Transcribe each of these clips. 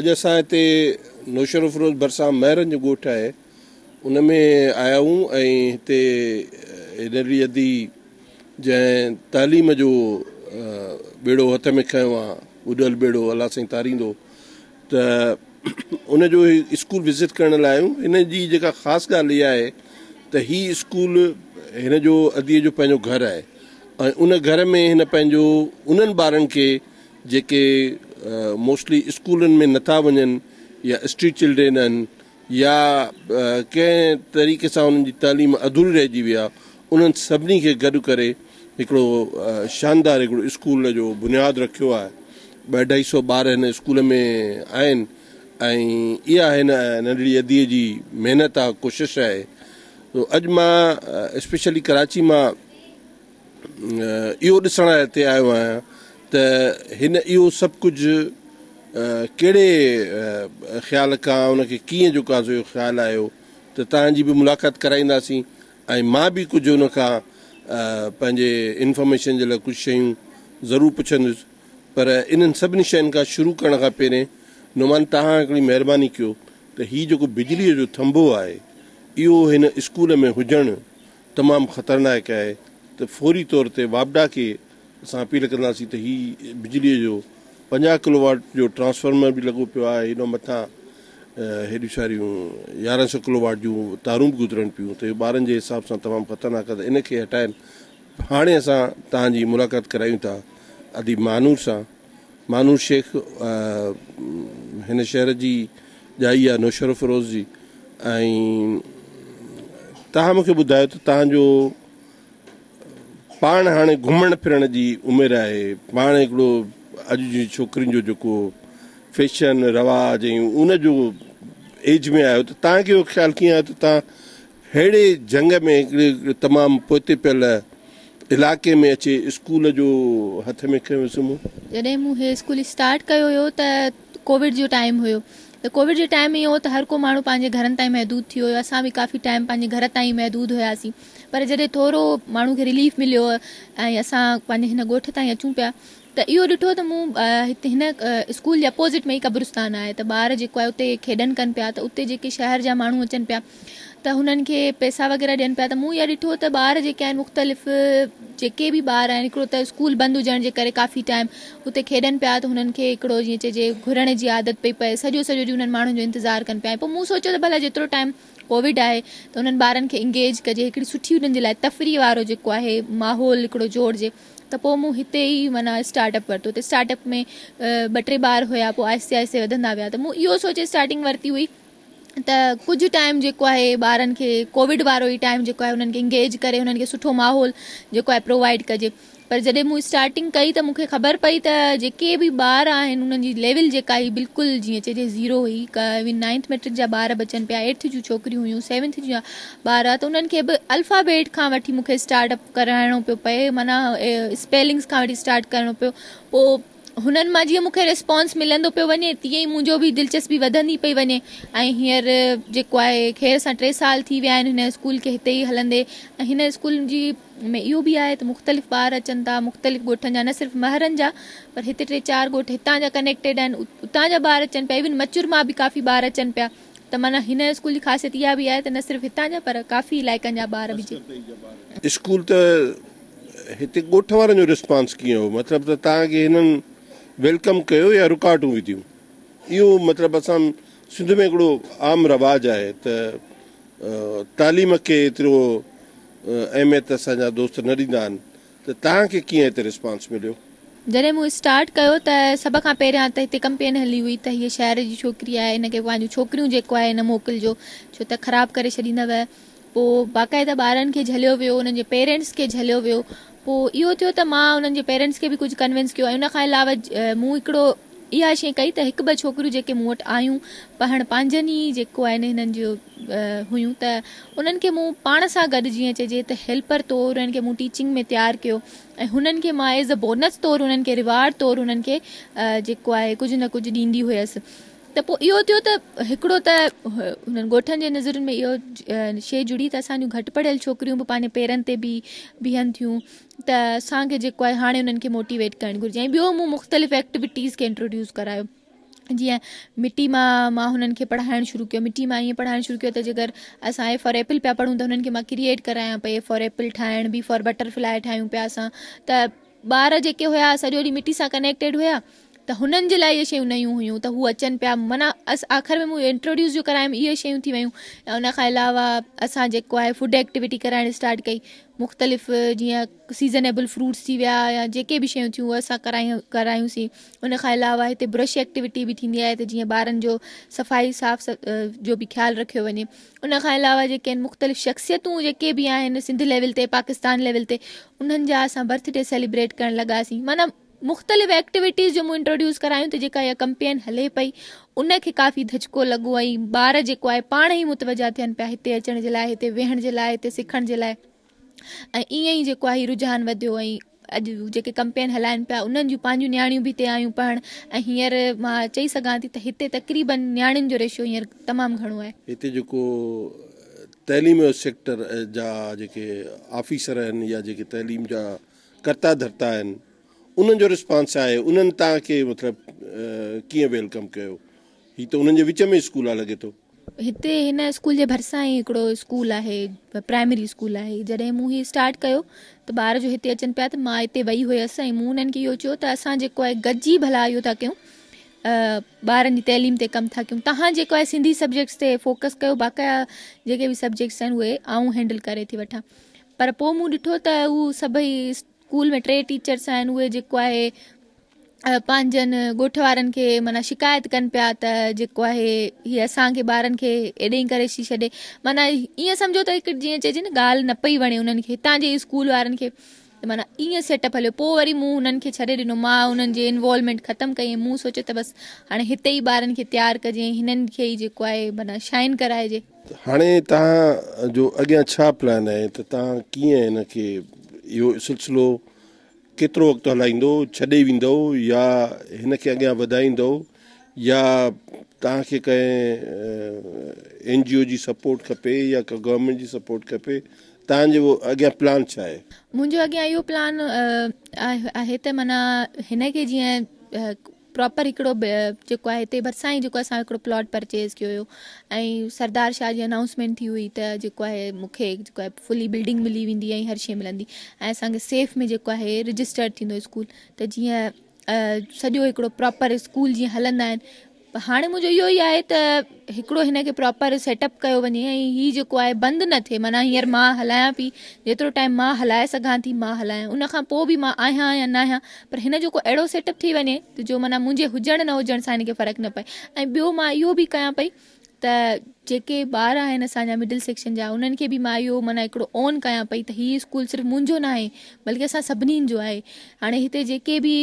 अॼु असां हिते नौशर फिरोज़ भरिसां महरनि जो ॻोठु आहे, उन में आया आहियूं ऐं हिते हिनरी अदी जंहिं तालीम जो बेड़ो हथ में खयो आहे, ॿुॾल बेड़ो अलाह साईं तारींदो, त उनजो स्कूल विज़िट करण लाइ आहियूं। हिन जी जेका ख़ासि ॻाल्हि इहा आहे त हीउ स्कूल हिन जो अदीअ जो पंहिंजो घरु आहे ऐं उन घर में हिन पंहिंजो उन्हनि ॿारनि खे जेके मोस्टली स्कूलनि में नथा वञनि या स्ट्रीट चिल्ड्रेन आहिनि या कंहिं तरीक़े सां उन्हनि जी तालीम अधूरी रहिजी वई आहे, उन्हनि सभिनी खे गॾु करे हिकिड़ो शानदार हिकिड़ो स्कूल जो बुनियादु रखियो आहे। 200-250 ॿार हिन स्कूल में आहिनि ऐं इहा हिन नंढड़ी अदीअ जी महिनत आहे, कोशिशि आहे। तो अॼु मां स्पेशली कराची मां इहो ॾिसण लाइ हिते आयो आहियां त हिन इहो सभु कुझु कहिड़े ख़्याल खां उनखे कीअं जेको आहे इहो ख़्यालु आयो, त तव्हांजी बि मुलाक़ात कराईंदासीं ऐं मां बि कुझु उन खां पंहिंजे इंफॉर्मेशन जे लाइ कुझु शयूं ज़रूरु पुछंदुसि। पर इन्हनि सभिनी शयुनि खां शुरू करण खां पहिरें नुमान तव्हां हिकिड़ी महिरबानी कयो त हीउ जेको बिजलीअ जो थंभो आहे इहो हिन स्कूल में हुजणु तमामु ख़तरनाक आहे, त फौरी तौर ते वापडा खे असां अपील कंदासीं त हीउ बिजलीअ जो 50 किलोवाट जो ट्रांसफार्मर बि लॻो पियो आहे, हिन मथां हेॾियूं सारियूं 1100 किलोवाट जूं तारूं बि गुज़रनि पियूं, त इहो ॿारनि जे हिसाब सां तमामु ख़तरनाक आहे। त इनखे हटाइनि। हाणे असां तव्हांजी मुलाक़ात करायूं था अदी मानूर सां। मानूर शेख हिन शहर जी जाइ आहे नौशर फिरोज़ जी। ऐं तव्हां मूंखे ॿुधायो त तव्हांजो पाण हाणे घुमण फिरण जी उमिरि आहे, पाण हिकिड़ो अॼु जी छोकिरियुनि जो जेको फैशन रवाज ऐं उनजो एज में आहियो, त तव्हांखे इहो ख़्यालु कीअं आहे त तव्हां अहिड़े जंग में हिकिड़े तमामु पोइते पियल इलाइक़े में अचे स्कूल जो हथ में खयोसि? जॾहिं मूं हे स्कूल स्टार्ट कयो हुयो त कोविड जो टाइम हुयो, त कोविड जे टाइम इहो त हर को माण्हू पंहिंजे घरनि ताईं महदूद थी वियो। असां बि काफ़ी टाइम पंहिंजे घर ताईं महदूद हुयासीं, पर जॾहिं थोरो माण्हू खे रिलीफ मिलियो ऐं असां पंहिंजे हिन ॻोठ ताईं अचूं पिया, त इहो ॾिठो त मूं हिते हिन स्कूल जे अपोज़िट में ई क़ब्रिस्तान आहे, त ॿार जेको आहे उते खेॾनि कनि पिया, त उते जेके शहर जा माण्हू अचनि पिया त हुननि खे पैसा वग़ैरह ॾियनि पिया। त मूं इहा ॾिठो त ॿार जेके आहिनि मुख़्तलिफ़ जेके बि ॿार आहिनि, हिकिड़ो त स्कूल बंदि हुजण जे करे काफ़ी टाइम हुते खेॾनि पिया, त हुननि खे हिकिड़ो जीअं चइजे घुरण जी आदत पई पए, सॼो सॼो ॾींहुं हुननि माण्हुनि जो इंतज़ारु कनि पिया। पोइ मूं सोचियो त भला जेतिरो टाइम कोविड आहे त हुननि ॿारनि खे इंगेज कजे, हिकिड़ी सुठी हुननि जे लाइ तफ़री वारो जेको आहे माहौल हिकिड़ो जोड़जे। त पोइ मूं हिते ई माना स्टार्टअप वरितो। त स्टार्टअप में 2-3 ॿार हुया, पोइ आहिस्ते आहिस्ते वधंदा विया। त मूं इहो सोचे स्टार्टिंग वरिती हुई त कुझु टाइम जेको आहे ॿारनि खे कोविड वारो ई टाइम जेको आहे हुननि खे इंगेज करे हुननि खे सुठो माहौल जेको आहे प्रोवाइड कजे। पर जॾहिं मूं स्टार्टिंग कई त मूंखे ख़बर पई त जेके बि ॿार आहिनि उन्हनि जी लेवल जेका हुई बिल्कुलु जीअं चइजे ज़ीरो हुई। इवन 9th मैट्रिक जा ॿार बचनि पिया, 8th जूं छोकिरियूं हुयूं, 7th जा ॿार, त उन्हनि खे बि अल्फ़ाबेट खां वठी मूंखे स्टार्टअप कराइणो पियो पए, माना स्पेलिंग्स खां वठी स्टार्ट करिणो पियो। पोइ हुननि मां जीअं मूंखे रिस्पॉन्स मिलंदो पियो वञे, तीअं ई मुंहिंजो बि दिलचस्पी वधंदी पई वञे। ऐं हींअर जेको आहे ख़ैर सां 3 साल थी विया आहिनि हिन स्कूल खे हिते ई हलंदे। ऐं हिन स्कूल जी में इहो बि आहे त मुख़्तलिफ़ ॿार अचनि था, मुख़्तलिफ़ ॻोठनि जा, न सिर्फ़ु महरनि जा, पर हिते 3-4 ॻोठ हितां जा कनेक्टेड आहिनि, उतां जा ॿार अचनि पिया, इवन मचुर मां बि काफ़ी ॿार अचनि पिया। त माना हिन स्कूल जी ख़ासियत इहा बि आहे त न सिर्फ़ु हितां जा पर काफ़ी इलाइक़नि जा ॿार बि। स्कूल त हिते ॻोठ वारनि जो रिस्पॉन्स कीअं हो? मतिलबु त तव्हांखे हिननि वेलकम कयो या रुकावटूं विधियूं? इहो मतिलबु असां सिंध में हिकिड़ो आम रवाजु आहे त तालीम खे एतिरो अहमियत असांजा दोस्त न ॾींदा आहिनि, त तव्हांखे कीअं हिते रिस्पॉन्स मिलियो? जॾहिं मूं स्टार्ट कयो त सभ खां पहिरियां त हिते कंपेन हली हुई त हीअ शहर जी छोकिरी आहे, हिनखे पंहिंजूं छोकिरियूं जेको आहे न मोकिलिजो, छो त ख़राबु करे छॾींदव। पोइ बाक़ाइदा ॿारनि खे झलियो वियो, उन्हनि जे पेरेंट्स खे झलियो वियो। पोइ इहो थियो त मां उन्हनि जे पेरेंट्स खे बि कुझु कन्विंस कयो। ऐं उनखां अलावा मूं हिकिड़ो इहा शइ कई त 1-2 छोकिरियूं जेके मूं वटि आयूं पढ़णु पंहिंजनि ई जेको आहे हिननि जो हुयूं, त उन्हनि खे मूं पाण सां गॾु जीअं चइजे त हेल्पर तौरु उन्हनि खे मूं टीचिंग में तयारु कयो। ऐं हुननि खे मां एज़ अ बोनस तौरु उन्हनि खे रिवार्ड तौरु उन्हनि खे जेको आहे कुझु न कुझु ॾींदी हुयसि। त पोइ इहो थियो त हिकिड़ो त हुननि ॻोठनि जे नज़रुनि में इहो शइ जुड़ी त असांजूं घटि पढ़ियल छोकिरियूं बि पंहिंजे पेरनि ते बि बीहनि थियूं, त असांखे जेको आहे हाणे उन्हनि खे मोटिवेट करणु घुरिजे। ऐं ॿियो मूं मुख़्तलिफ़ एक्टिविटीज़ खे इंट्रोड्यूस करायो। जीअं मिटी मां हुननि खे पढ़ाइणु शुरू कयो, मिटी मां ईअं पढ़ाइणु शुरू कयो त जेकर असां ए फॉर एपल पिया पढ़ूं त हुननि खे मां क्रिएट करायां पई, ए फॉर एपल ठाहिण, बी फॉर बटरफ्लाई ठाहियूं पिया असां। त ॿार जेके हुया सॼो ॾींहुं मिटी सां कनेक्टेड हुया, त हुननि जे लाइ इहे शयूं नयूं हुयूं, त हू अचनि पिया, माना आख़िर में मूं इंट्रोड्यूस जो करायमि, इहे शयूं थी वियूं। ऐं उन खां अलावा असां जेको आहे फूड एक्टिविटी कराइणु स्टार्ट कई, मुख़्तलिफ़ जीअं सीज़नेबल फ्रूट्स थी विया या जेके बि शयूं थियूं उहे असां करायूंसीं। उन खां अलावा हिते ब्रश एक्टिविटी बि थींदी आहे, त जीअं ॿारनि जो सफ़ाई जो बि ख़्यालु रखियो वञे। उन खां अलावा जेके आहिनि मुख़्तलिफ़ शख़्सियतूं जेके बि आहिनि सिंध लेवल ते, पाकिस्तान लेवल ते, उन्हनि जा असां बर्थडे सेलिब्रेट करणु लॻासीं। माना मुख़्तलिफ़ एक्टिविटीज़ जो मूं इंट्रोड्यूस करायूं, त जेका इहा कैंपेन हले पई उनखे काफ़ी धचको लॻो, ऐं ॿार जेको आहे पाण ई मुतवजा थियनि पिया हिते अचण जे लाइ, हिते वेहण जे लाइ, हिते सिखण जे लाइ। ऐं ईअं ई जेको आहे रुझान वधियो, ऐं अॼु जेके कैंपेन हलाइनि पिया उन्हनि जूं पंहिंजूं नियाणियूं बि हिते आयूं पढ़णु। ऐं हींअर मां चई सघां थी त हिते तक़रीबन नियाणियुनि जो रेशियो हींअर तमामु घणो आहे। हिते जेको तइलीम जो सेक्टर जा जेके ऑफिसर आहिनि या जेके तइलीम जा कर्ता धर्ता आहिनि, उन्हनि जो रिस्पॉन्स आहे, उन्हनि तव्हांखे मतिलबु कीअं वेलकम कयो? हीअ त उन्हनि जे विच में स्कूल आहे लॻे थो। हिते हिन स्कूल जे भरिसां ई हिकिड़ो स्कूल आहे, प्राइमरी स्कूल आहे। जॾहिं मूं हीउ स्टार्ट कयो त ॿार जो हिते अचनि पिया, त मां हिते वेई हुयसि ऐं मूं उन्हनि खे इहो चयो त असां जेको आहे गॾिजी भला इहो था कयूं, ॿारनि जी तइलीम ते कमु था कयूं। तव्हां जेको आहे सिंधी सब्जेक्ट्स ते फोकस कयो, बाक़ाया जेके बि सब्जेक्ट्स आहिनि उहे आऊं हैंडल करे थी वठां। पर पोइ मूं ॾिठो त उहे सभई स्कूल में 3 टीचर्स आहिनि, उहे जेको आहे पंहिंजनि ॻोठ वारनि खे माना शिकायत कनि पिया त जेको आहे हीअ असांखे ॿारनि खे एॾे करे छॾे। माना ईअं सम्झो त हिकु जीअं चइजे न ॻाल्हि न पई वणे उन्हनि खे, हितां जे स्कूल वारनि खे। त माना ईअं सेटअप हलियो। पोइ वरी मूं हुननि खे छॾे ॾिनो, मां उन्हनि जे इन्वॉल्वमेंट ख़तमु कई। मूं सोचियो त बसि हाणे हिते ई ॿारनि खे तयारु कजे, हिननि खे ई जेको आहे माना शाइन कराइजे। हाणे तव्हां जो अॻियां छा प्लान आहे, त तव्हां कीअं हिनखे इहो सिलसिलो केतिरो वक़्तु हलाईंदो, छॾे वेंदो या हिनखे अॻियां वधाईंदो, या तव्हांखे कंहिं NGO जी सपोर्ट खपे या का गवर्नमेंट जी सपोर्ट खपे? तव्हांजो अॻियां प्लान छा आहे? मुंहिंजो अॻियां इहो प्लान आहे त माना हिनखे जीअं प्रॉपर हिकिड़ो जेको आहे हिते भरिसां ई जेको असां हिकिड़ो प्लॉट परचेज़ कयो हुयो, ऐं सरदार शाह जी अनाउंसमेंट थी हुई त जेको आहे मूंखे जेको आहे फुली बिल्डिंग मिली वेंदी ऐं हर शइ मिलंदी, ऐं असांखे सेफ में जेको आहे रजिस्टर्ड थींदो स्कूल। त जीअं सॼो हिकिड़ो प्रॉपर स्कूल जीअं हलंदा आहिनि। हाणे मुंहिंजो इहो ई आहे त हिकिड़ो हिनखे प्रॉपर सेटअप कयो वञे ऐं हीअ जेको आहे बंदि न थिए। माना हींअर मां हलायां पई, जेतिरो टाइम मां हलाए सघां थी मां हलायां, उन खां पोइ बि मां आहियां या न आहियां, पर हिन जो को अहिड़ो सेटअप थी वञे त जो माना मुंहिंजे हुजण न हुजण सां हिनखे फ़र्क़ु न पए। ऐं ॿियो मां इहो बि कयां पई त जेके ॿार आहिनि असांजा मिडिल सेक्शन जा, उन्हनि खे बि मां इहो माना हिकिड़ो ऑन कयां पई त हीअ स्कूल सिर्फ़ु मुंहिंजो न आहे बल्कि असां सभिनीनि जो आहे। हाणे हिते जेके बि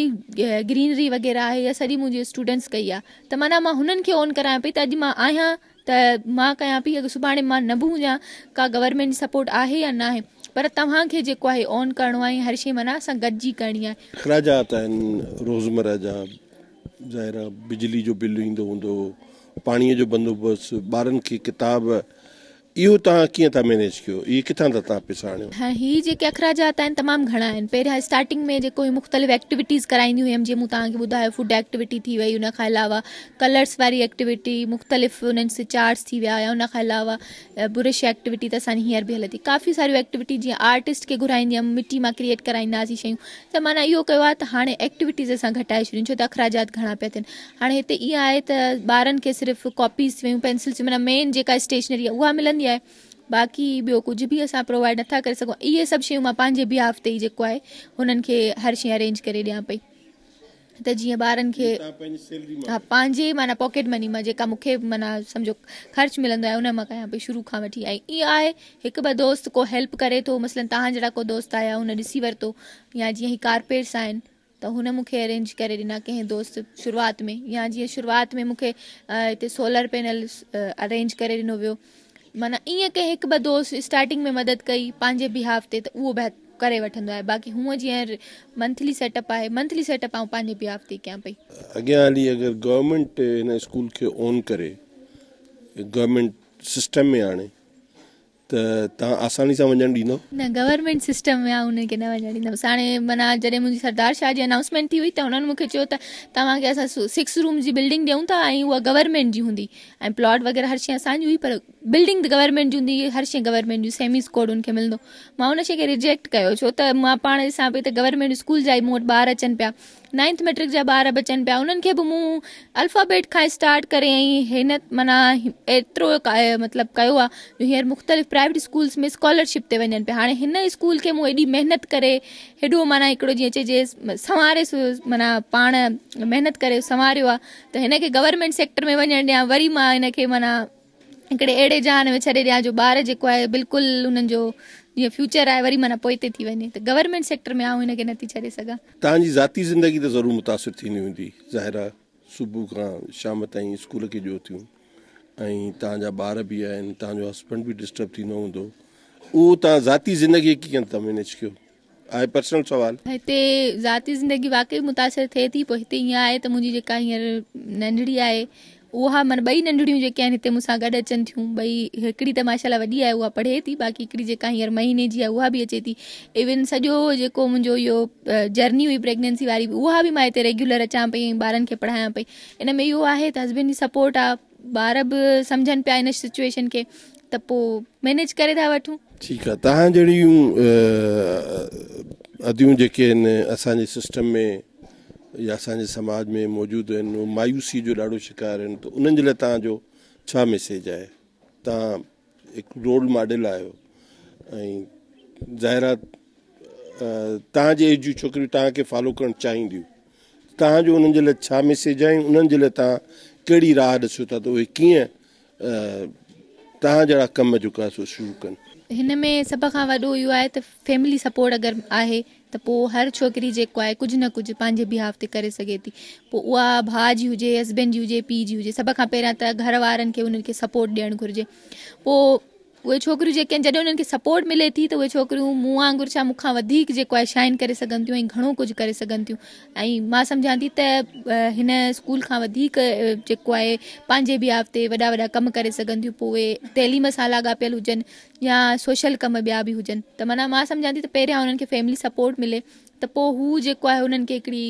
ग्रीनरी वग़ैरह आहे इहा सॼी मुंहिंजे स्टूडेंट्स कई आहे, त माना मां हुननि खे ऑन करायां पई त अॼु मां आहियां त मां कयां पई, अगरि सुभाणे मां न बि हुजां, का गवर्नमेंट सपोर्ट आहे या न आहे, पर तव्हांखे जेको आहे ऑन करिणो आहे, हर शइ माना असां गॾिजी करणी आहे। अख़राजात आहिनि रोज़मर्रा जा, ज़ाहिर आहे बिजली जो बिल ईंदो हूंदो, पाणीअ जो बंदोबस्तु, ॿारनि खे किताब, इहो तव्हां कीअं था मैनेज कयो? इहे किथां था तव्हां पैसा आणियो? हाँ, हीअ जेके अख़राजात आहिनि तमामु घणा आहिनि। पहिरियां स्टार्टिंग में जेको मुख़्तलिफ़ एक्टिविटीज़ कराईंदी हुयमि, जीअं मूं तव्हांखे ॿुधायो फूड एक्टिविटी थी वई, उन खां अलावा कलर्स वारी एक्टिविटी, मुख़्तलिफ़ उन्हनि से चार्ट्स थी विया, या उन खां अलावा बुरिश एक्टिविटी त असांजी हींअर बि हले थी। काफ़ी सारियूं एक्टिविटी जीअं आर्टिस्ट खे घुराईंदी हुयमि, मिटी मां क्रिएट कराईंदासीं शयूं। त माना इहो कयो आहे त हाणे एक्टिविटीज़ असां घटाए छॾियूं, छो त अख़राजात घणा पिया थियनि। हाणे हिते ईअं आहे त ॿारनि खे सिर्फ़ु कॉपीज़ थी वियूं, पेंसिल्स, माना मेन जेका स्टेशनरी आहे उहा मिलंदी आहे, बाक़ी ॿियो कुझु बि असां प्रोवाइड नथा करे सघूं। इहे सभु शयूं मां पंहिंजे बिहाफ ते ई जेको आहे हुननि खे हर शइ अरेंज करे ॾियां पई, त जीअं ॿारनि खे हा पंहिंजे माना पॉकेट मनी मां जेका मूंखे माना सम्झो ख़र्चु मिलंदो आहे उन मां कयां पई शुरू खां वठी। ऐं ईअं आहे हिकु ॿ दोस्त को हेल्प करे थो, मसलन तव्हां जहिड़ा को दोस्त आया हुन ॾिसी वरितो, या जीअं ही कारपेट्स आहिनि त हुन मूंखे अरेंज करे ॾिना कंहिं दोस्त शुरूआति में, या जीअं शुरूआति में मूंखे हिते सोलर पैनल अरेंज करे ॾिनो वियो। माना ईअं कंहिं हिकु ॿ दोस्त स्टार्टिंग में मदद कई पंहिंजे बिहाफ ते, त उहो करे वठंदो आहे। बाक़ी हूअं जीअं मंथली सेटअप आहे, मंथली सेटअप आऊं पंहिंजे बिहाफ ते कयां पई। अॻियां हली अगरि गवर्नमेंट हिन स्कूल खे ऑन करे, गवर्नमेंट सिस्टम में आणे, त तव्हां आसानी सां वञणु ॾींदव? न, गवर्नमेंट सिस्टम में आहे, उनखे न वञणु ॾींदमि। हाणे माना जॾहिं मुंहिंजी सरदार शाह जी अनाउंसमेंट थी हुई त हुननि मूंखे चयो त तव्हांखे असां 6 रूम जी बिल्डिंग ॾियूं था ऐं उहा गवर्नमेंट जी हूंदी ऐं प्लॉट वग़ैरह हर शइ असांजी हुई, पर बिल्डिंग गवर्नमेंट जी हूंदी, हर शइ गवर्नमेंट जी, सेमी स्कोड उनखे मिलंदो। मां उन शइ खे रिजेक्ट कयो, छो त मां पाण ॾिसां पई त गवर्नमेंट स्कूल जा ई मूं वटि ॿार अचनि पिया, 9th मैट्रिक जा ॿार बि अचनि पिया, उन्हनि खे बि मूं अल्फ़ाबेट खां स्टार्ट करे ऐं हिन माना एतिरो मतिलबु कयो आहे जो हींअर मुख़्तलिफ़ प्राइवेट स्कूल्स में स्कॉलरशिप ते वञनि पिया। हाणे हिन स्कूल खे मूं एॾी महिनत करे हेॾो माना हिकिड़ो जीअं चइजे संवारे माना पाण महिनत करे संवारियो आहे, त हिनखे गवर्नमेंट सेक्टर में वञणु ॾियां, वरी मां हिनखे माना हिकिड़े अहिड़े जहान में छॾे ॾियां जो ॿार जेको आहे बिल्कुलु उन्हनि जो जीअं फ्यूचर आहे वरी माना पोइ ते थी वञे, त गवर्नमेंट सेक्टर में आउं हिनखे नथी छॾे सघां। तव्हांजी ज़ाती ज़िंदगी त ज़रूरु मुतासिर थींदी हूंदी, ज़ाहिर आहे सुबुह खां शाम ताईं स्कूल खे ॾियो थियूं ऐं तव्हांजा ॿार बि आहिनि, तव्हांजो हस्बैंड बि डिस्टर्ब थींदो हूंदो, उहो तव्हां ज़ाती ज़िंदगी कीअं था मैनेज कयो? आहे पर्सनल सवाल। हिते ज़ाती ज़िंदगी वाक़ई मुतासिर थिए थी, पोइ हिते हीअं आहे त मुंहिंजी जेका हींअर नंढड़ी आहे उहा माना ॿई नंढड़ियूं जेके आहिनि हिते मूंसां गॾु अचनि थियूं, ॿई हिकिड़ी त माशाल्लाह वॾी आहे उहा पढ़े थी, बाक़ी हिकिड़ी जेका हींअर महीने जी आहे उहा बि अचे थी। इवन सॼो जेको मुंहिंजो इहो जर्नी हुई प्रेगनेंसी वारी उहा बि मां हिते रेगुलर अचां पई ऐं ॿारनि खे पढ़ायां पई। इन में इहो आहे त हस्बैंड जी सपोर्ट आहे, ॿार बि सम्झनि पिया इन सिचुएशन खे, त पोइ मैनेज करे था वठूं। ठीकु आहे। तव्हां जहिड़ियूं अदियूं जेके आहिनि असांजे सिस्टम में या असांजे समाज में मौजूदु आहिनि, उहे मायूसी जो ॾाढो शिकार आहिनि, त उन्हनि जे लाइ तव्हांजो छा मैसेज आहे? तव्हां हिकु रोल मॉडल आहियो ऐं ज़ाहिर आहे तव्हांजे एज जूं छोकिरियूं तव्हांखे फॉलो करणु चाहींदियूं, तव्हांजो उन्हनि जे लाइ छा मैसेज आहे ऐं उन्हनि जे लाइ तव्हां कहिड़ी राह ॾिसो था त उहे कीअं तव्हां जहिड़ा कम जेको आहे सो शुरू कनि? हिन में सभ खां वॾो इहो आहे त फैमिली सपोर्ट अगरि आहे त पोइ हर छोकिरी जेको आहे कुझु न कुझु पंहिंजे बिहाफ ते करे सघे थी, पोइ उहा भाउ जी हुजे, हस्बैंड जी हुजे, पीउ जी हुजे, सभ खां पहिरियां त घर वारनि खे उन्हनि खे सपोर्ट ॾियणु घुरिजे। पोइ उहे छोकिरियूं जेके आहिनि जॾहिं उन्हनि खे सपोर्ट मिले थी त उहे छोकिरियूं मूं वांगुरु छा मूंखां वधीक जेको आहे शाइन करे सघनि थियूं ऐं घणो कुझु करे सघनि थियूं। ऐं मां सम्झां थी त हिन स्कूल खां वधीक जेको आहे पंहिंजे बिहाफ ते वॾा वॾा कम करे सघनि थियूं, पोइ उहे तइलीम सां लाॻापियल हुजनि या सोशल कम ॿिया बि हुजनि। त माना मां सम्झां थी त पहिरियां उन्हनि खे फैमिली सपोर्ट मिले त पोइ हू जेको आहे उन्हनि खे हिकिड़ी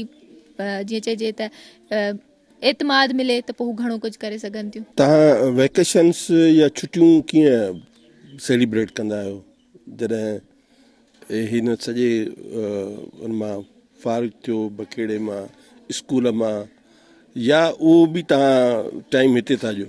जीअं चइजे त एतमाद मिले त पोइ हू घणो कुझु करे सघनि थियूं। तव्हां वेकेशन्स या छुटियूं कीअं सेलिब्रेट कंदा आहियो जॾहिं हिन सॼे उन मां फारिग थियो बखेड़े मां स्कूल मां, या उहो बि तव्हां टाइम हिते था ॾियो?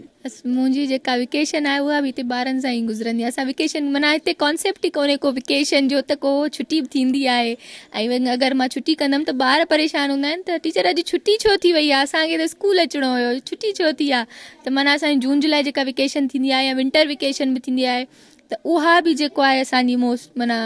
मुंहिंजी जेका वेकेशन आहे उहा बि हिते ॿारनि सां ई गुज़रंदी आहे। असां वेकेशन माना हिते कॉन्सेप्ट ई कोन्हे को वेकेशन जो, त को छुटी बि थींदी आहे ऐं अगरि मां छुटी कंदमि त ॿार परेशान हूंदा आहिनि त टीचर अॼु छुटी छो थी वई आहे, असांखे त स्कूल अचिणो हुयो, छुटी छो थी आहे। त माना असांजी जून जुलाई जेका वेकेशन थींदी आहे या विंटर वेकेशन बि थींदी आहे त उहा बि जेको आहे असांजी माना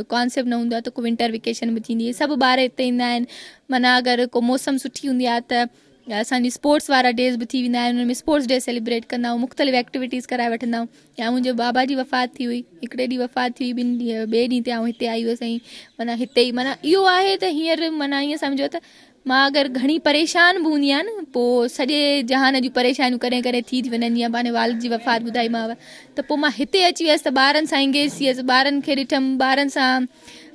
कॉन्सेप्ट न हूंदो आहे त को विंटर वेकेशन बि थींदी आहे। सभु ॿार हिते ईंदा आहिनि, माना अगरि को मौसम सुठी हूंदी आहे त असांजी स्पोर्ट्स वारा डेज़ बि थी वेंदा आहिनि, उनमें स्पोर्ट्स डे सेलिब्रेट कंदा आहियूं, मुख़्तलिफ़ एक्टिविटीज़ कराए वठंदा आहियूं। या मुंहिंजे बाबा जी वफ़ात थी हुई, हिकिड़े ॾींहुं वफ़ात थी हुई, ॿिए ॾींहं ते आउं हिते आई हुअसि ऐं माना हिते ई माना इहो आहे त हींअर माना ईअं सम्झो त मां अगरि घणी परेशान बि हूंदी आहियां न, पोइ सॼे जहान जूं परेशानियूं कॾहिं कॾहिं थी वञनि, जीअं पंहिंजे वालिद जी वफ़ात ॿुधाईमांव त पोइ मां हिते अची वियसि त ॿारनि सां इंगेज थी वियसि, ॿारनि खे ॾिठमि, ॿारनि सां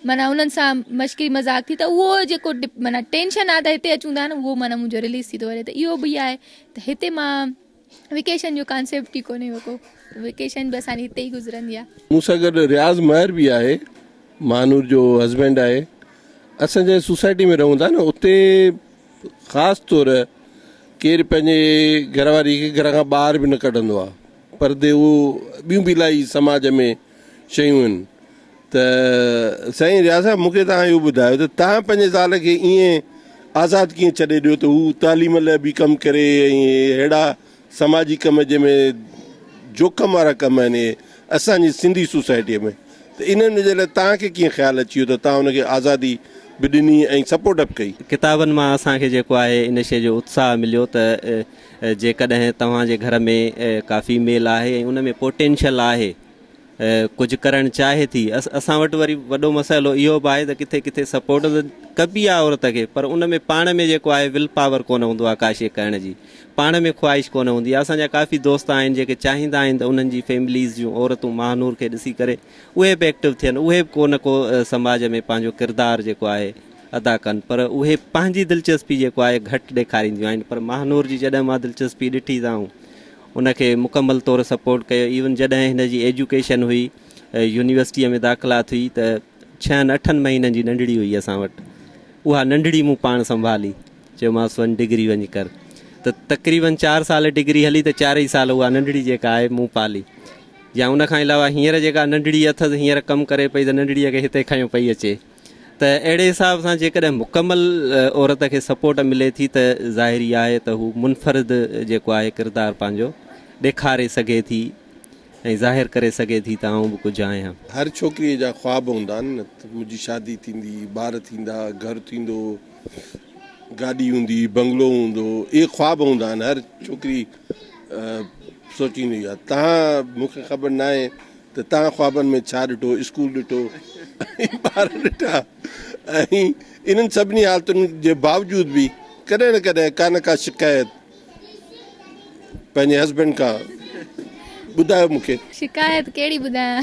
माना उन्हनि सां मश्करी मज़ाक थी, त उहो जेको माना टेंशन आहे त हिते अचूं था न, उहो माना मुंहिंजो रिलीज़ थी थो वञे। त इहो बि आहे त हिते मां वेकेशन जो कॉन्सेप्ट ई कोन्हे को, वेकेशन बि असांजी हिते ई गुज़रंदी आहे। मूंसां गॾु रियाज़ महर बि आहे, महानूर जो हस्बैंड आहे। असांजे सोसाइटी में रहूं था न, उते ख़ासि तौर केरु पंहिंजे घरवारी खे घर खां ॿाहिरि बि न कढंदो आहे, परदे उहो ॿियूं बि इलाही समाज में शयूं आहिनि। त साईं रियाज़ साहब, मूंखे तव्हां इहो ॿुधायो त तव्हां पंहिंजे ज़ाल खे ईअं आज़ादु कीअं छॾे ॾियो त हू तालीम लाइ बि कमु करे ऐं अहिड़ा समाजी कम जंहिंमें जोखम वारा कम आहिनि असांजी सिंधी सोसाइटीअ में, त इन्हनि जे लाइ तव्हांखे कीअं ख़्यालु अची वियो त तव्हां हुनखे आज़ादी बि ॾिनी ऐं सपोर्ट बि कई? किताबनि मां असांखे जेको आहे इन शइ जो उत्साह मिलियो त जेकॾहिं तव्हांजे घर में का फीमेल आहे ऐं उन में पोटेंशियल आहे कुझु करणु चाहे थी। असां वटि वरी वॾो मसइलो इहो बि आहे त किथे किथे सपोर्ट कबी आहे औरत खे, पर उन में पाण में जेको आहे विल पावर कोन हूंदो आहे का शइ करण जी, पाण में ख़्वाहिश कोन हूंदी आहे। असांजा काफ़ी दोस्त आहिनि जेके चाहींदा आहिनि त उन्हनि जी फैमिलीज़ जूं औरतूं महानूर खे ॾिसी करे उहे बि एक्टिव थियनि, उहे बि को न को समाज में पंहिंजो किरदारु जेको आहे अदा कनि, पर उहे पंहिंजी दिलचस्पी जेको आहे घटि ॾेखारींदियूं आहिनि। पर महानूर जी जॾहिं मां दिलचस्पी ॾिठी त उनखे मुकमल तौरु सपोर्ट कयो। इवन जॾहिं हिन जी एजुकेशन हुई, यूनिवर्सिटीअ में दाख़िला थी त 6-8 महीननि जी नंढड़ी हुई असां वटि, उहा नंढड़ी मूं पाण संभाली, चयोमांसि वञ डिग्री वञी कर, त तक़रीबन 4 साल डिग्री हली त 4 ई साल उहा नंढड़ी जेका आहे मूं पाली। या उनखां अलावा हींअर जेका नंढड़ी अथसि हींअर कमु करे पई त नंढड़ीअ खे हिते खयों पई अचे। त अहिड़े हिसाब सां जेकॾहिं मुकमल औरत खे सपोर्ट मिले थी त ज़ाहिरी आहे त हू मुनफ़रिद जेको आहे किरदारु पंहिंजो ॾेखारे सघे थी ऐं ज़ाहिर करे सघे थी त आउं बि कुझु आहियां। हर छोकिरीअ जा ख़्वाब हूंदा आहिनि न, त मुंहिंजी शादी थींदी, ॿार थींदा, घरु थींदो, गाॾी हूंदी, बंगलो हूंदो, इहे ख़्वाब हूंदा आहिनि, हर छोकिरी सोचींदी आहे। तव्हां मूंखे ख़बर न आहे त तव्हां ख़्वाबनि में छा ॾिठो, स्कूल ॾिठो, ॿार ॾिठा, ऐं इन्हनि सभिनी हालतुनि जे बावजूदि बि कॾहिं न कॾहिं का न का शिकायत पंहिंजे हस्बैंड खां ॿुधायो मूंखे। शिकायत कहिड़ी ॿुधायां,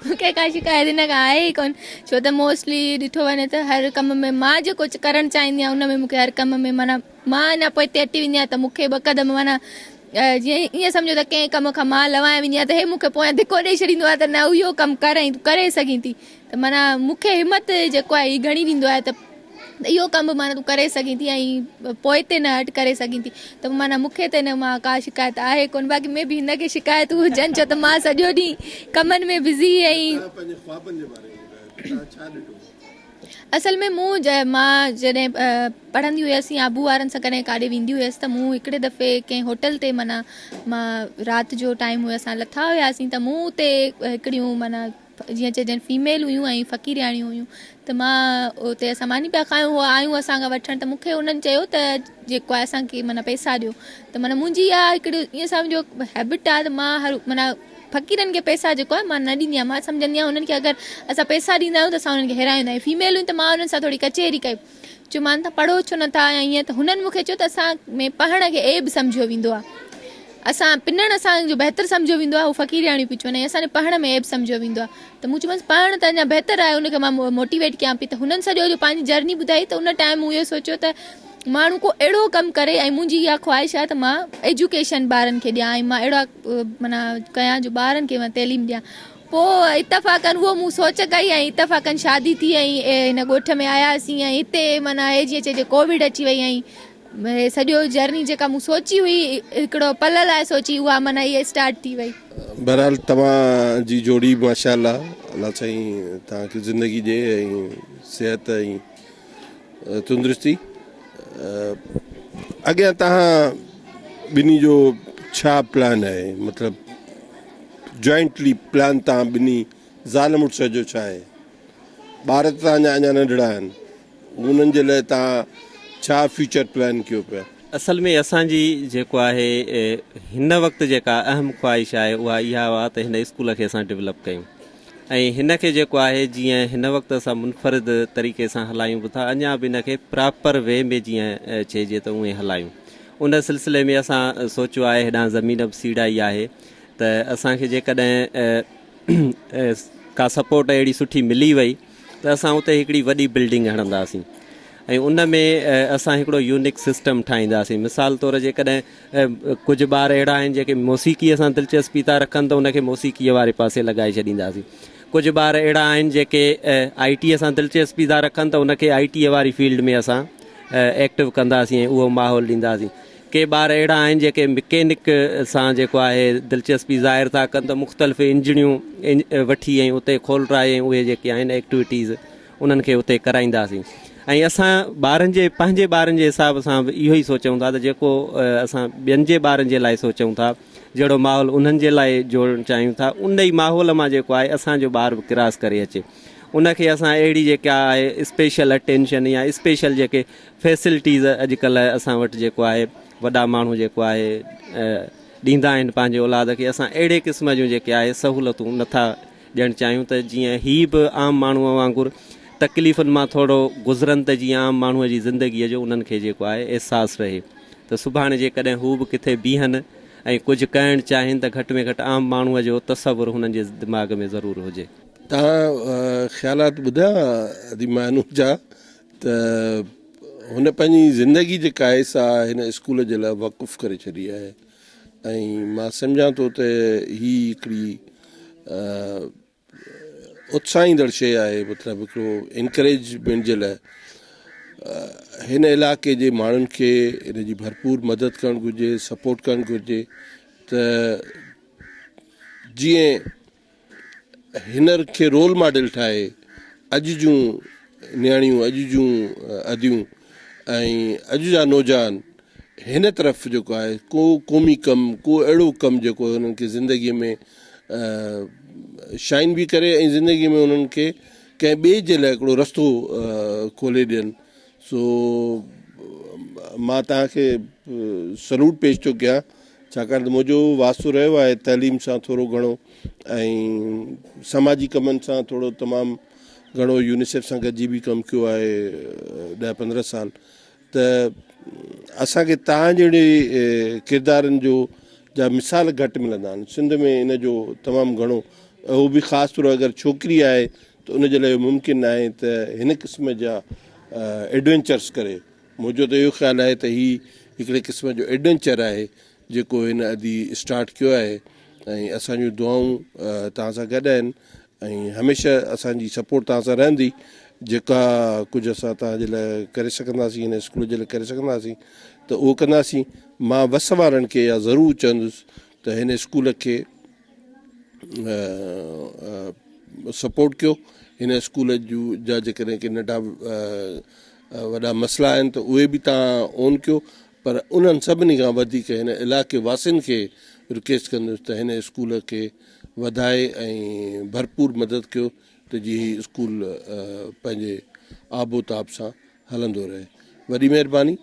मूंखे का शिकायत हिन खां आहे ई कोन, छो त मोस्टली ॾिठो वञे त हर कम में मां जेको करणु चाहींदी आहियां उन में मूंखे हर कम में माना मां अञा पोइ हिते अटी वेंदी आहियां त मूंखे 2 क़दम माना जीअं ईअं सम्झो त कंहिं कम खां मां लवाए वेंदी आहियां त हे मूंखे पोयां धिको ॾेई छॾींदो आहे त न इहो कमु करे तूं करे सघीं थी, त माना मूंखे हिमत जेको आहे हीउ घणी ॾींदो आहे त इहो कमु माना तूं करे सघीं थी ऐं पोइ ते न हट करे सघीं थी, त माना मूंखे त हिन मां का शिकायत आहे कोन। बाक़ी में बि हिनखे शिकायतूं हुजनि छो त मां सॼो ॾींहुं कमनि में बिज़ी ऐं असल में मां जॾहिं पढ़ंदी हुयसि या अबू वारनि सां कॾहिं काॾे वेंदी हुयसि त मूं हिकिड़े दफ़े कंहिं होटल ते माना मां राति जो टाइम हुयो, असां लथा हुयासीं, त मूं उते हिकिड़ियूं माना जीअं चइजनि फीमेल हुयूं ऐं फ़क़ीरियाणियूं हुयूं, त मां उते असां मानी पिया खायूं, उहे आयूं असांखां वठणु, त मूंखे उन्हनि चयो त जेको आहे असांखे माना पैसा ॾियो, त माना मुंहिंजी इहा हिकिड़ी ईअं सम्झो हैबिट आहे त मां हर माना फ़क़ीरनि खे पैसा जेको आहे मां न ॾींदी आहियां। मां सम्झंदी आहियां उन्हनि खे अगरि असां पैसा ॾींदा आहियूं त असां उन्हनि खे हिराईंदा आहियूं। फीमेल हुयूं त मां उन्हनि सां थोरी कचहरी कई, चयो मान त पढ़ो छो नथा या ईअं, त हुननि मूंखे चयो त असां में पढ़ण खे एब सम्झियो वेंदो आहे, असां पिनण असांजो बहितरु सम्झो वेंदो आहे, उहो फ़क़ीरियाणियूं पई चवनि, असांजे पढ़ण में एब सम्झो वेंदो आहे, त मूं चयोमांसि पढ़णु त अञा बहितरु आहे, उनखे मां मोटिवेट कयां पई। त हुननि सॼो पंहिंजी जर्नी ॿुधाई, त उन टाइम मूं इहो सोचियो त माण्हू को अहिड़ो कमु करे, ऐं मुंहिंजी इहा ख़्वाहिश आहे त मां एजुकेशन ॿारनि खे ॾियां ऐं मां अहिड़ा माना कयां जो ॿारनि खे मां तइलीम ॾियां। पोइ इतफ़ाक़नि उहो मूं सोच कई ऐं इतफ़ाक़नि शादी थी ऐं हिन ॻोठ में आयासीं ऐं हिते माना हे जीअं चइजे कोविड अची वई ऐं सॼो जर्नी जेका मूं सोची हुई हिकिड़ो पल लाइ सोची, उहा माना इहा स्टार्ट थी वई। बहरहाल तव्हांजी जोड़ी माशाअल्लाह, अल्लाह साईं तव्हांखे ज़िंदगी ॾिए ऐं सिहत ऐं तंदुरुस्ती। अॻियां तव्हां ॿिन्ही जो छा प्लान आहे, मतिलबु जॉइंटली प्लान तव्हां ॿिन्ही ज़ाल मुड़ुस जो छा आहे? ॿार त तव्हांजा अञा नंढड़ा आहिनि, उन्हनि जे लाइ तव्हां छा फ्यूचर प्लान कयो पिया? असल में असांजी जेको आहे हिन वक़्तु जेका अहम ख़्वाहिश आहे उहा इहा हुआ त हिन स्कूल खे असां डेवलप कयूं ऐं हिन खे जेको आहे जीअं हिन वक़्तु असां मुनफ़रिद तरीक़े सां हलायूं बि था, अञा बि हिन खे प्रॉपर वे में जीअं चइजे त उहे हलायूं। उन सिलसिले में असां सोचियो आहे, हेॾां ज़मीन बि सीड़ाई आहे, त असांखे जेकॾहिं का सपोर्ट अहिड़ी सुठी मिली वई त असां उते हिकिड़ी वॾी बिल्डिंग हणंदासीं ऐं उन में असां हिकिड़ो यूनिक सिस्टम ठाहींदासीं। मिसाल तौरु जेकॾहिं कुझु ॿार अहिड़ा आहिनि जेके मौसीक़ीअ सां दिलचस्पी था रखनि त उनखे मौसीक़ीअ वारे पासे लॻाए छॾींदासीं। कुझु ॿार अहिड़ा आहिनि जेके IT सां दिलचस्पी था रखनि त उनखे IT वारी फील्ड में असां एक्टिव कंदासीं ऐं उहो माहौल ॾींदासीं। के ॿार अहिड़ा आहिनि जेके मैकेनिक सां जेको आहे दिलचस्पी ज़ाहिर था कनि त मुख़्तलिफ़ इंजणियूं वठी ऐं उते खोलराए ऐं उहे जेके आहिनि एक्टिविटीज़ उन्हनि खे उते कराईंदासीं। ऐं असां ॿारनि जे पंहिंजे ॿारनि जे हिसाब सां बि इहो ई सोचूं था त जेको असां ॿियनि जे ॿारनि जे लाइ सोचूं था, जहिड़ो माहौल उन्हनि जे लाइ जोड़णु चाहियूं था, उन ई माहौल मां जेको आहे असांजो ॿार बि क्रॉस करे अचे। उनखे असां अहिड़ी जेका आहे स्पेशल अटेंशन या स्पेशल जेके फैसिलिटीज़ अॼुकल्ह असां वटि जेको आहे वॾा माण्हू जेको आहे ॾींदा आहिनि पंहिंजे औलाद खे, असां अहिड़े क़िस्म जूं जेके आहे सहूलियतूं नथा ॾियणु चाहियूं त जीअं ही बि आम माण्हूअ वांगुरु तकलीफ़ुनि मां थोरो गुज़रनि त जीअं आम माण्हूअ जी ज़िंदगीअ जो उन्हनि खे जेको आहे अहसासु रहे त सुभाणे जेकॾहिं हू बि किथे बीहनि ऐं कुझु करणु चाहिनि त घटि में घटि आम माण्हूअ जो तसवुरु हुननि जे दिमाग़ में ज़रूरु हुजे। तव्हां ख़्यालात ॿुधा अदीमानू जा त हुन पंहिंजी ज़िंदगी जेका आहे सा हिन स्कूल जे लाइ वक़ुफ़ करे छॾी आहे ऐं मां सम्झां थो त ही हिकिड़ी उत्साहींदड़ शइ आहे, मतिलबु हिकिड़ो इनकरेजमेंट जे लाइ हिन इलाइक़े जे माण्हुनि खे हिन जी भरपूर मदद करणु घुरिजे, सपोर्ट करणु घुरिजे त जीअं हिनर खे रोल मॉडल ठाहे अॼु जूं नियाणियूं, अॼु जूं अदियूं ऐं अॼु जा नौजवान हिन तरफ़ जेको आहे को क़ौमी कमु, को अहिड़ो कमु जेको हुननि खे ज़िंदगीअ में शाइन बि करे ऐं ज़िंदगीअ में उन्हनि खे कंहिं ॿिए जे लाइ हिकिड़ो रस्तो खोले ॾियनि। सो मां तव्हांखे सलूट पेश थो कयां छाकाणि त मुंहिंजो वास्तो रहियो आहे तइलीम सां थोरो घणो ऐं समाजी कमनि सां थोरो तमामु घणो यूनिसेफ सां गॾिजी बि कमु कयो आहे 10-15 साल। त असांखे तव्हां जहिड़े किरदारनि जो जा मिसाल घटि मिलंदा आहिनि सिंध में, इन जो तमामु घणो, उहो बि ख़ासि तौरु अगरि छोकिरी आहे त उनजे लाइ मुमकिन आहे त हिन क़िस्म जा एडवेंचर्स करे। मुंहिंजो त इहो ख़्यालु आहे त ही हिकिड़े क़िस्म जो एडवेंचर आहे जेको हिन अदी स्टार्ट कयो आहे ऐं असांजूं दुआऊं तव्हां सां गॾु आहिनि ऐं हमेशह असांजी सपोर्ट तव्हां सां रहंदी। जेका कुझु असां तव्हांजे लाइ करे सघंदासीं, हिन स्कूल जे लाइ करे सघंदासीं त उहो कंदासीं। मां वस वारनि खे इहा ज़रूरु चवंदुसि त हिन स्कूल खे सपोर्ट कयो। हिन स्कूल जूं जा जेकॾहिं की नंढा वॾा मसइला आहिनि त उहे बि तव्हां ऑन कयो, पर उन्हनि सभिनी खां वधीक हिन इलाइक़े वासियुनि खे रिक्वेस्ट कंदुसि त हिन स्कूल खे वधाए ऐं भरपूर मदद कयो त जीअं ही स्कूल पंहिंजे आबोताब सां हलंदो रहे। वॾी महिरबानी।